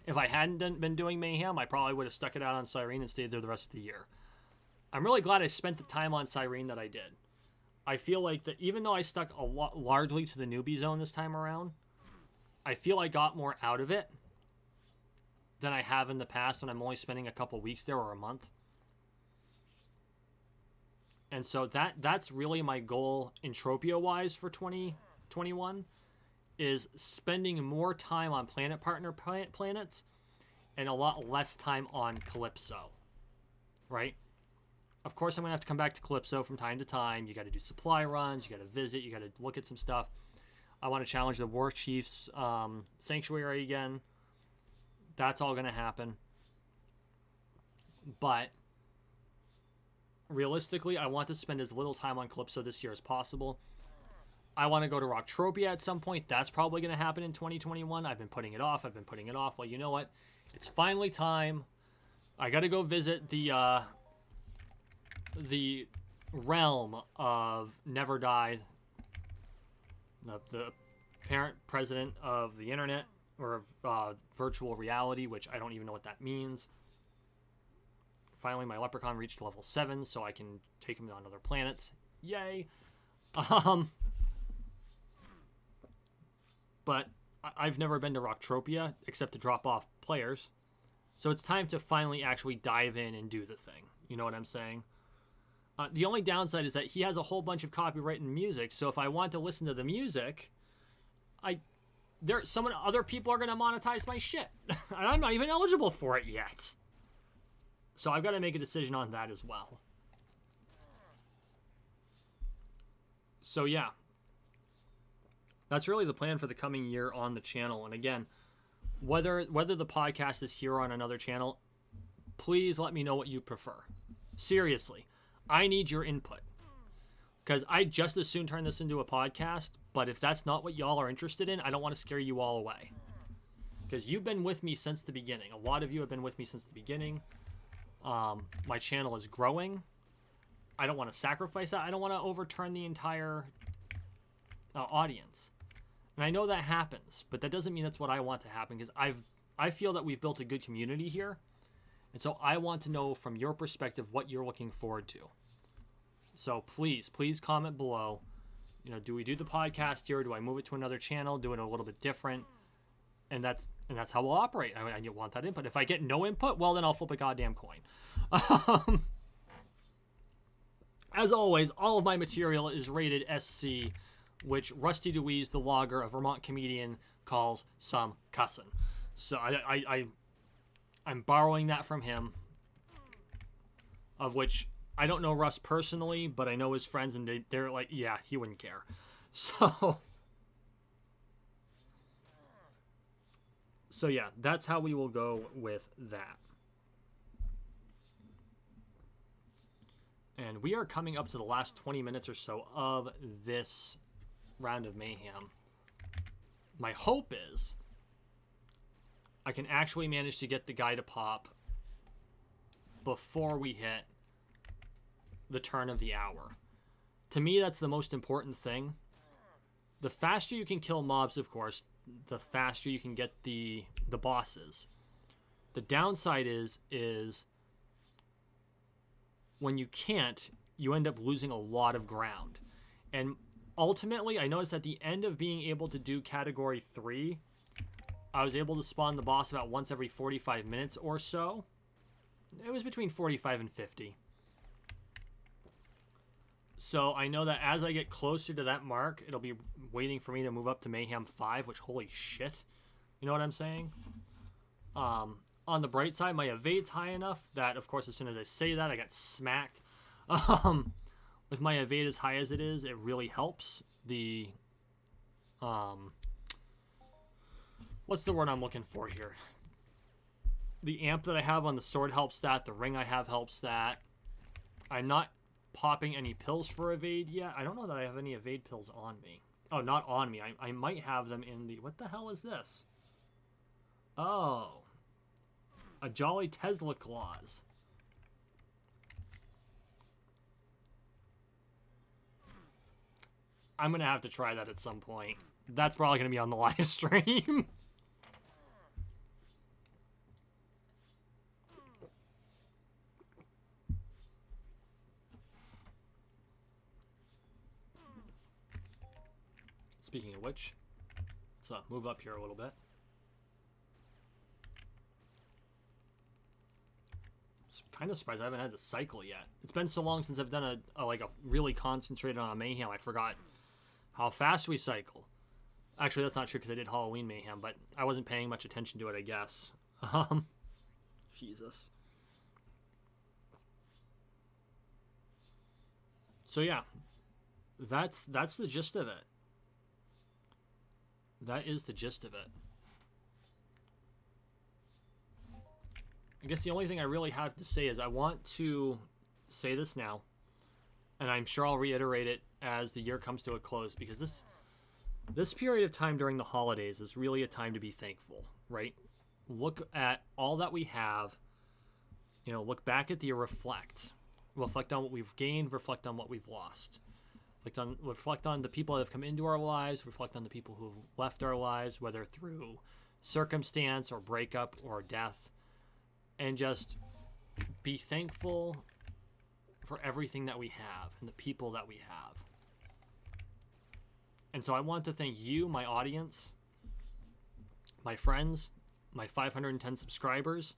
If I hadn't been doing Mayhem, I probably would have stuck it out on Cyrene and stayed there the rest of the year. I'm really glad I spent the time on Cyrene that I did. I feel like that even though I stuck a lot largely to the newbie zone this time around, I feel I got more out of it than I have in the past when I'm only spending a couple weeks there or a month. And so that's really my goal Entropia-wise for 2021, is spending more time on planet partner planets and a lot less time on Calypso, right? Of course, I'm going to have to come back to Calypso from time to time. You got to do supply runs. You got to visit. You got to look at some stuff. I want to challenge the War Chief's Sanctuary again. That's all going to happen. But realistically, I want to spend as little time on Calypso this year as possible. I want to go to Rocktropia at some point. That's probably going to happen in 2021. I've been putting it off. Well, you know what? It's finally time. I got to go visit the realm of Never Die, the parent president of the internet, or virtual reality, which I don't even know what that means. Finally, my leprechaun reached level 7, so I can take him on other planets. Yay! But I've never been to Entropia except to drop off players. So it's time to finally actually dive in and do the thing. You know what I'm saying? The only downside is that he has a whole bunch of copyrighted music. So if I want to listen to the music, other people are going to monetize my shit. And I'm not even eligible for it yet. So I've got to make a decision on that as well. So yeah. That's really the plan for the coming year on the channel. And again, whether the podcast is here or on another channel, please let me know what you prefer. Seriously, I need your input. Because I just as soon turn this into a podcast, but if that's not what y'all are interested in, I don't want to scare you all away. Because you've been with me since the beginning. A lot of you have been with me since the beginning. My channel is growing. I don't want to sacrifice that. I don't want to overturn the entire audience. And I know that happens, but that doesn't mean that's what I want to happen, because I feel that we've built a good community here. And so I want to know from your perspective what you're looking forward to. So please comment below. You know, do we do the podcast here? Do I move it to another channel? Do it a little bit different? And that's how we'll operate. I want that input. If I get no input, well, then I'll flip a goddamn coin. As always, all of my material is rated SC, which Rusty Deweese, the logger, a Vermont comedian, calls some cussin'. So I'm borrowing that from him, of which I don't know Russ personally, but I know his friends, and they're like, yeah, he wouldn't care. So yeah, that's how we will go with that. And we are coming up to the last 20 minutes or so of this round of Mayhem. My hope is I can actually manage to get the guy to pop before we hit the turn of the hour. To me, that's the most important thing. The faster you can kill mobs, of course, the faster you can get the bosses. The downside is when you can't, you end up losing a lot of ground. And ultimately, I noticed at the end of being able to do category 3, I was able to spawn the boss about once every 45 minutes or so. It was between 45 and 50. So I know that as I get closer to that mark, it'll be waiting for me to move up to Mayhem 5, which, holy shit. You know what I'm saying? On the bright side, my evade's high enough that, of course, as soon as I say that, I got smacked. With my evade as high as it is, it really helps. The, what's the word I'm looking for here? The amp that I have on the sword helps that. The ring I have helps that. I'm not popping any pills for evade yet. I don't know that I have any evade pills on me. Oh, not on me. I might have them in the... What the hell is this? Oh. A Jolly Tesla Claus. I'm going to have to try that at some point. That's probably going to be on the live stream. Speaking of which, let's move up here a little bit. Kind of surprised I haven't had to cycle yet. It's been so long since I've done a really concentrated on a Mayhem. I forgot how fast we cycle. Actually, that's not true because I did Halloween Mayhem, but I wasn't paying much attention to it, I guess. Jesus. So yeah, that's the gist of it. That is the gist of it. I guess the only thing I really have to say is I want to say this now, and I'm sure I'll reiterate it as the year comes to a close, because this period of time during the holidays is really a time to be thankful, right? Look at all that we have, look back at the reflect. reflect on what we've gained, reflect on what we've lost. Reflect on the people that have come into our lives, reflect on the people who have left our lives, whether through circumstance or breakup or death, and just be thankful for everything that we have and the people that we have. And so I want to thank you, my audience, my friends, my 510 subscribers,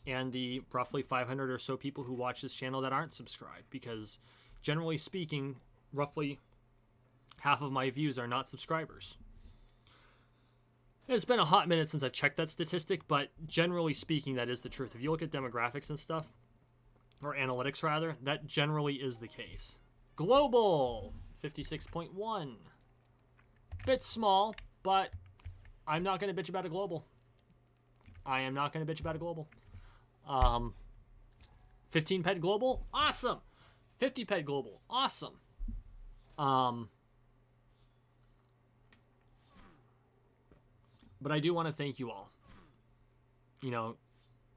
and the roughly 500 or so people who watch this channel that aren't subscribed, because generally speaking, roughly half of my views are not subscribers. It's been a hot minute since I've checked that statistic, but generally speaking, that is the truth. If you look at demographics and stuff, or analytics rather, that generally is the case. Global, 56.1. Bit small, but I'm not going to bitch about a global. I am not going to bitch about a global. 15 pet global, awesome. 50 pet global, awesome. But I do want to thank you all. You know,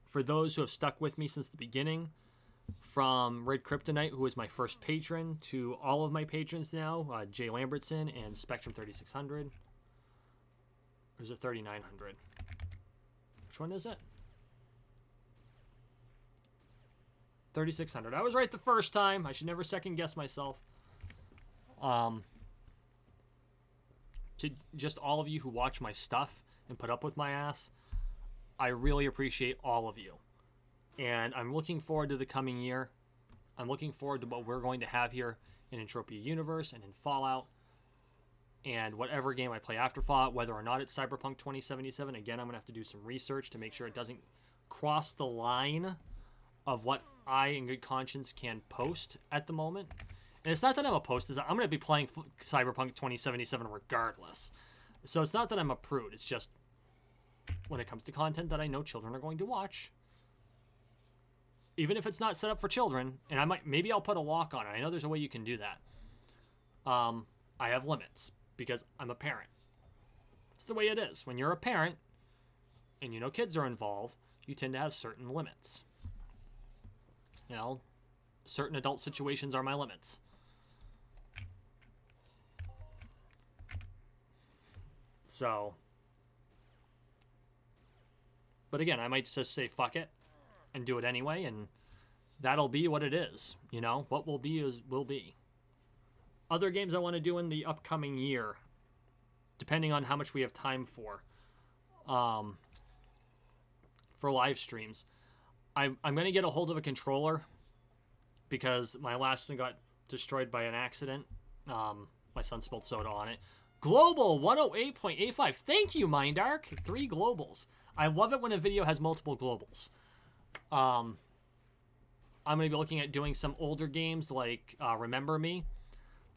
for those who have stuck with me since the beginning, from Red Kryptonite, who was my first patron, to all of my patrons now, Jay Lambertson and Spectrum 3600. Or is it 3900? Which one is it? 3600. I was right the first time. I should never second guess myself. To just all of you who watch my stuff and put up with my ass, I really appreciate all of you. And I'm looking forward to the coming year. I'm looking forward to what we're going to have here in Entropia Universe and in Fallout. And whatever game I play after Fallout, whether or not it's Cyberpunk 2077, again, I'm going to have to do some research to make sure it doesn't cross the line of what I, in good conscience, can post at the moment. And it's not that I'm opposed to that. I'm going to be playing Cyberpunk 2077 regardless. So it's not that I'm a prude. It's just when it comes to content that I know children are going to watch, even if it's not set up for children, and maybe I'll put a lock on it. I know there's a way you can do that. I have limits because I'm a parent. It's the way it is. When you're a parent and you know kids are involved, you tend to have certain limits. You know, certain adult situations are my limits. So, but again, I might just say fuck it and do it anyway, and that'll be what it is. You know, what will be is will be. Other games I want to do in the upcoming year, depending on how much we have time for live streams. I'm going to get a hold of a controller because my last one got destroyed by an accident. My son spilled soda on it. Global 108.85. Thank you, Mindark. 3 globals. I love it when a video has multiple globals. I'm going to be looking at doing some older games like Remember Me,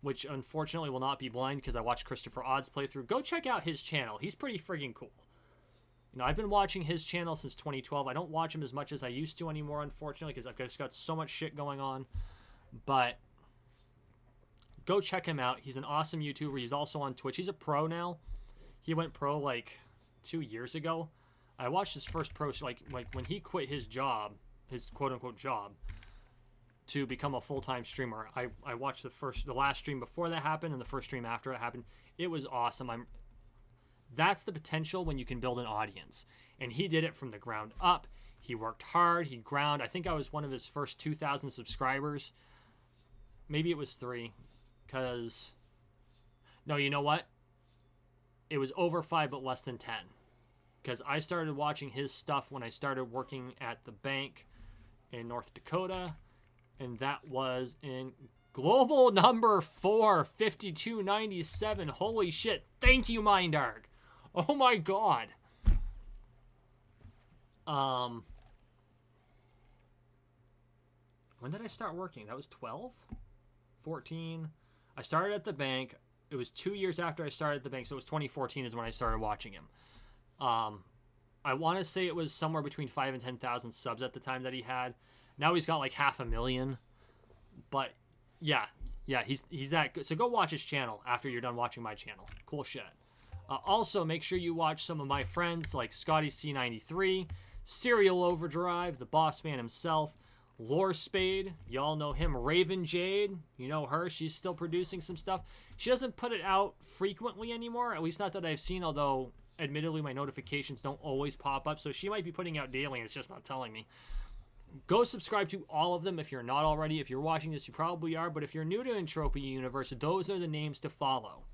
which unfortunately will not be blind because I watched Christopher Odd's playthrough. Go check out his channel. He's pretty friggin' cool. You know, I've been watching his channel since 2012. I don't watch him as much as I used to anymore, unfortunately, because I've just got so much shit going on. But go check him out. He's an awesome YouTuber. He's also on Twitch. He's a pro now. He went pro like 2 years ago. I watched his first pro, like when he quit his job, his quote-unquote job, to become a full-time streamer. I watched the last stream before that happened and the first stream after it happened. It was awesome. That's the potential when you can build an audience. And he did it from the ground up. He worked hard. He ground. I think I was one of his first 2,000 subscribers. Maybe it was 3. Because, no, you know what? It was over 5, but less than 10. Because I started watching his stuff when I started working at the bank in North Dakota. And that was in global number 4, 5297. Holy shit. Thank you, Mindark. Oh my god. When did I start working? That was 12? 14? I started at the bank. It was 2 years after I started at the bank, so it was 2014 is when I started watching him. I want to say it was somewhere between 5 and 10,000 subs at the time that he had. Now he's got like 500,000. But yeah, he's that good. So go watch his channel after you're done watching my channel. Cool shit. Also, make sure you watch some of my friends like Scotty C93, Serial Overdrive, the Boss Man himself, Lore Spade, y'all know him. Raven Jade, you know her. She's still producing some stuff. She doesn't put it out frequently anymore, at least not that I've seen, although admittedly my notifications don't always pop up, so she might be putting out daily and it's just not telling me. Go subscribe to all of them if you're not already. If you're watching this, you probably are, but if you're new to Entropia Universe, those are the names to follow.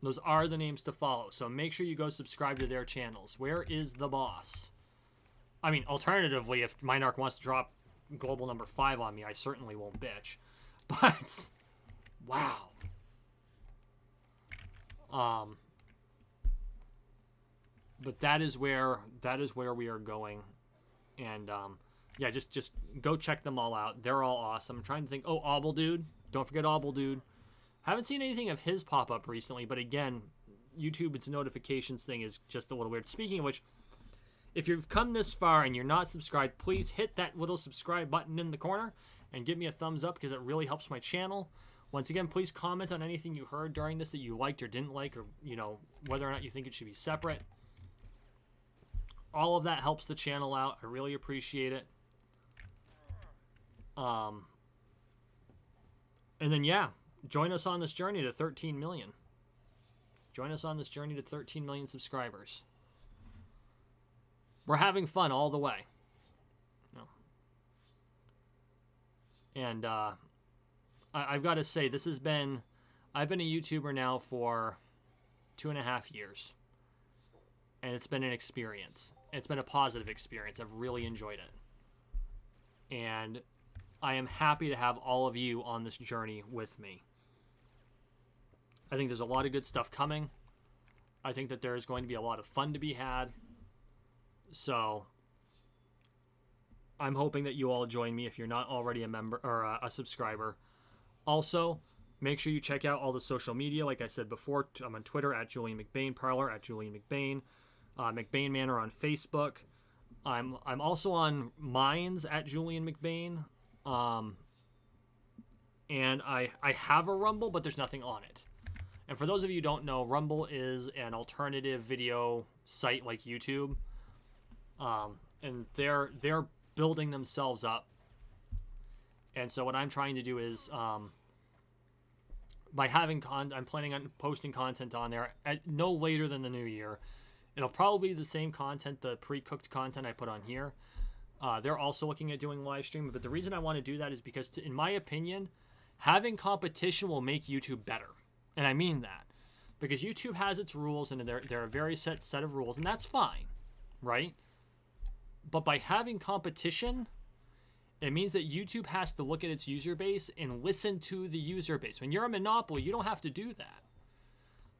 Those are the names to follow, so make sure you go subscribe to their channels. Where is the boss? I mean, alternatively, if Minarch wants to drop global number 5 on me, I certainly won't bitch. But, wow. But that is where we are going, and yeah, just go check them all out. They're all awesome. I'm trying to think. Oh, Obble Dude, don't forget Obble Dude. Haven't seen anything of his pop up recently, but again, YouTube, its notifications thing is just a little weird. Speaking of which, if you've come this far and you're not subscribed, please hit that little subscribe button in the corner and give me a thumbs up because it really helps my channel. Once again, please comment on anything you heard during this that you liked or didn't like, or whether or not you think it should be separate. All of that helps the channel out. I really appreciate it. And then, yeah, join us on this journey to 13 million. Join us on this journey to 13 million subscribers. We're having fun all the way. And I've got to say, I've been a YouTuber now for 2.5 years. And it's been an experience. It's been a positive experience. I've really enjoyed it. And I am happy to have all of you on this journey with me. I think there's a lot of good stuff coming. I think that there's going to be a lot of fun to be had. So I'm hoping that you all join me if you're not already a member or a subscriber. Also, make sure you check out all the social media. Like I said before, I'm on Twitter at Julian McBain, Parler at Julian McBain. McBain Manor on Facebook. I'm also on Minds at Julian McBain. And I have a Rumble, but there's nothing on it. And for those of you who don't know, Rumble is an alternative video site like YouTube. And they're building themselves up. And so what I'm trying to do is by having I'm planning on posting content on there at no later than the new year. It'll probably be the same content, the pre-cooked content I put on here. They're also looking at doing live streaming, but the reason I want to do that is because, in my opinion, having competition will make YouTube better. And I mean that. Because YouTube has its rules, and they're a very set of rules, and that's fine, right? But by having competition, it means that YouTube has to look at its user base and listen to the user base. When you're a monopoly, you don't have to do that.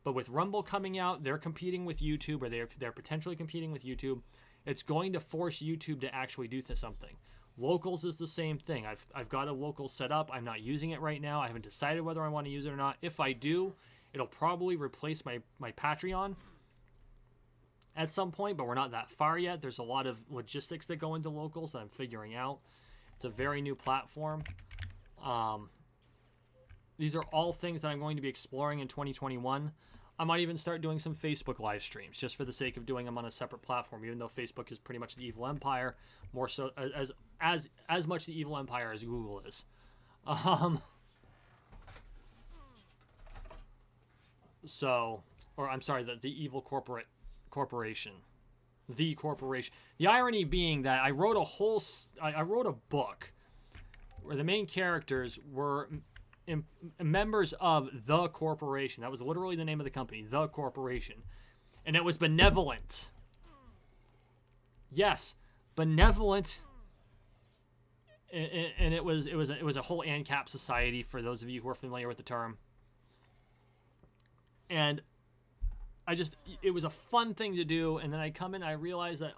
But with Rumble coming out, they're competing with YouTube, or they're potentially competing with YouTube. It's going to force YouTube to actually do something. Locals is the same thing. I've got a local set up. I'm not using it right now. I haven't decided whether I want to use it or not. If I do, it'll probably replace my Patreon at some point, but we're not that far yet. There's a lot of logistics that go into locals that I'm figuring out. It's a very new platform. These are all things that I'm going to be exploring in 2021. I might even start doing some Facebook live streams just for the sake of doing them on a separate platform, even though Facebook is pretty much the evil empire, more so as much the evil empire as Google is. The evil corporation. The corporation. The irony being that I wrote a book where the main characters were members of the corporation. That was literally the name of the company, the corporation, and it was benevolent. Yes, benevolent, and it was a whole ANCAP society for those of you who are familiar with the term. And it was a fun thing to do, and then I come in, I realize that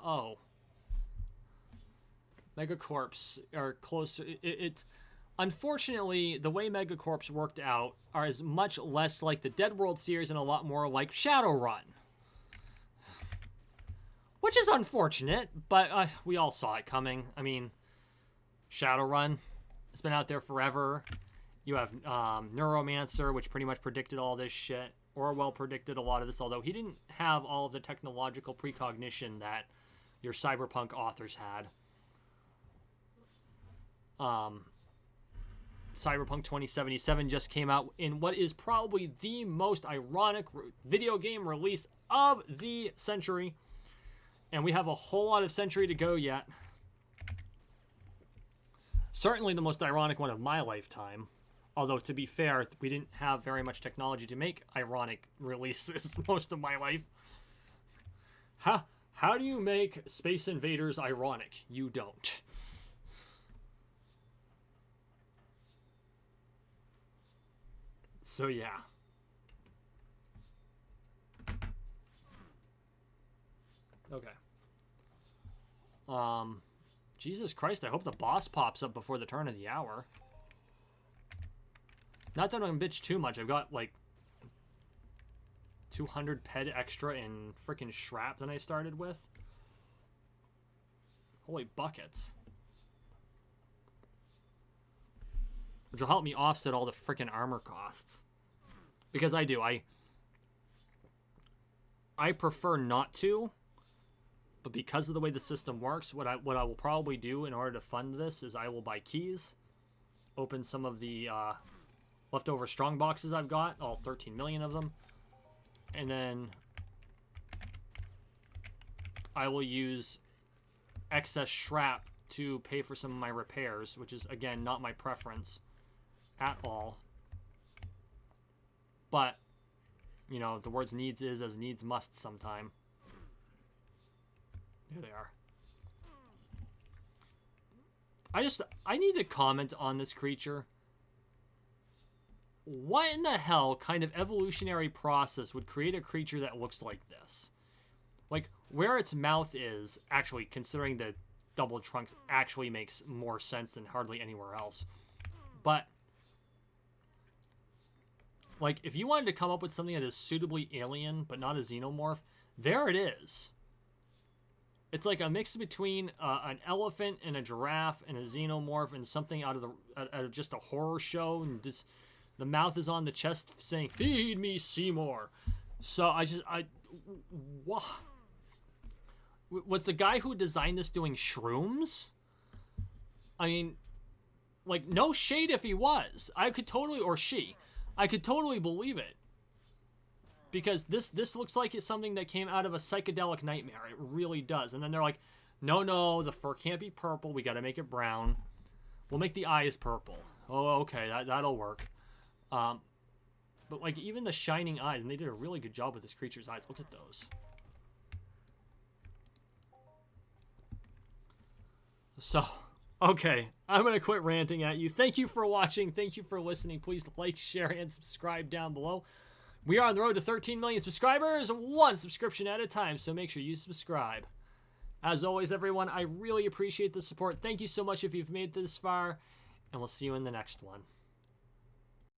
Megacorps are close to it. Unfortunately, the way Megacorps worked out are as much less like the Dead World series and a lot more like Shadowrun. Which is unfortunate, but we all saw it coming. I mean, Shadowrun has been out there forever. You have Neuromancer, which pretty much predicted all this shit. Orwell predicted a lot of this, although he didn't have all of the technological precognition that your Cyberpunk authors had. Cyberpunk 2077 just came out in what is probably the most ironic video game release of the century. And we have a whole lot of century to go yet. Certainly the most ironic one of my lifetime. Although, to be fair, we didn't have very much technology to make ironic releases most of my life. How do you make Space Invaders ironic? You don't. So, yeah. Okay. Jesus Christ, I hope the boss pops up before the turn of the hour. Not that I'm bitch too much. I've got, like, 200 ped extra in frickin' Shrap than I started with. Holy buckets. Which will help me offset all the frickin' armor costs. Because I do. I prefer not to. But because of the way the system works, what I will probably do in order to fund this is I will buy keys. Open some of the leftover strong boxes I've got. All 13 million of them. And then I will use excess Shrap to pay for some of my repairs, which is, again, not my preference at all. But, you know, the words needs is as needs must sometime. Here they are. I need to comment on this creature. What in the hell kind of evolutionary process would create a creature that looks like this? Like, where its mouth is, actually, considering the double trunks, actually makes more sense than hardly anywhere else. But, like, if you wanted to come up with something that is suitably alien, but not a xenomorph, there it is. It's like a mix between an elephant and a giraffe and a xenomorph and something out of just a horror show. And just, the mouth is on the chest saying, "Feed me, Seymour." So was the guy who designed this doing shrooms? I mean, like, no shade if he was. I could totally believe it. Because this looks like it's something that came out of a psychedelic nightmare. It really does. And then they're like, no, the fur can't be purple. We got to make it brown. We'll make the eyes purple. Oh, okay, that'll work. But, like, even the shining eyes, and they did a really good job with this creature's eyes. Look at those. So, okay, I'm going to quit ranting at you. Thank you for watching. Thank you for listening. Please like, share, and subscribe down below. We are on the road to 13 million subscribers, one subscription at a time, so make sure you subscribe. As always, everyone, I really appreciate the support. Thank you so much if you've made it this far, and we'll see you in the next one.